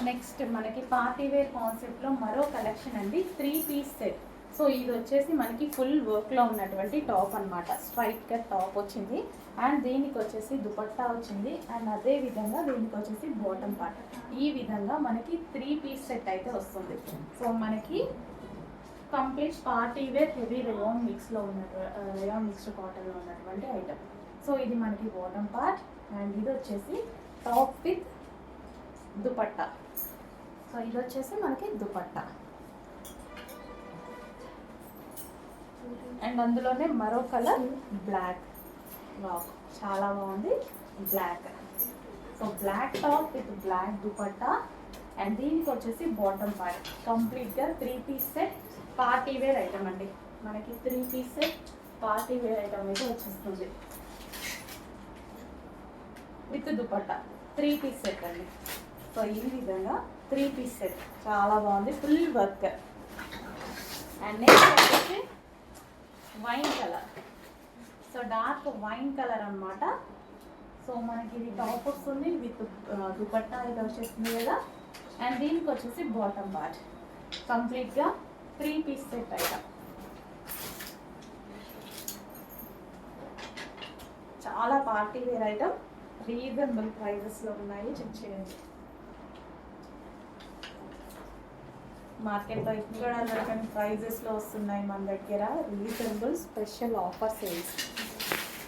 Next మనకి party wear కాన్సెప్ట్లో మరో కలెక్షన్ అండి, 3 పీస్ సెట్. సో ఇది వచ్చేసి మనకి ఫుల్ వర్క్లో ఉన్నటువంటి టాప్ అనమాట. స్ట్రైట్ కట్ టాప్ వచ్చింది అండ్ దీనికి వచ్చేసి దుపట్టా వచ్చింది అండ్ అదే విధంగా దీనికి వచ్చేసి బాటమ్ పార్ట్. ఈ విధంగా మనకి 3 పీస్ సెట్ అయితే వస్తుంది. సో మనకి complete party wear heavy rayon మిక్స్లో రేయాన్ మిక్స్డ్ కాటన్లో ఉన్నటువంటి ఐటమ్. సో ఇది మనకి బాటమ్ పార్ట్ అండ్ ఇది వచ్చేసి టాప్ విత్ దుపట్టా. సో ఇది వచ్చేసి మనకి దుపట్టా అండ్ అందులోనే మరో కలర్ బ్లాక్. వావ్, చాలా బాగుంది black. So black top with black dupatta and దీనికి వచ్చేసి బాటమ్ పార్ట్. కంప్లీట్గా 3 piece set party wear item అండి. మనకి 3 piece set party wear item అయితే వచ్చేస్తుంది విత్ దుపట్టా. 3 పీస్ సెట్ అండి. సో ఈ విధంగా 3 పీస్ సెట్ చాలా బాగుంది, ఫుల్ వర్క్. అండ్ నెక్స్ట్ వచ్చేసి wine colour. So dark wine colour అనమాట. సో మనకి ఇది టాప్ వస్తుంది విత్ దుపట్టా ఇది వచ్చేస్తుంది కదా. అండ్ దీనికి వచ్చేసి బాటమ్ పార్ట్. కంప్లీట్గా 3 పీస్ సెట్ ఐటమ్. చాలా పార్టీ వేర్ ఐటమ్, రీజనబుల్ ప్రైజెస్లో ఉన్నాయి. చెక్ చేయండి. మార్కెట్లో ఇక్కడ దొరకని ప్రైజెస్లో వస్తున్నాయి మన దగ్గర. Reasonable special offer sales.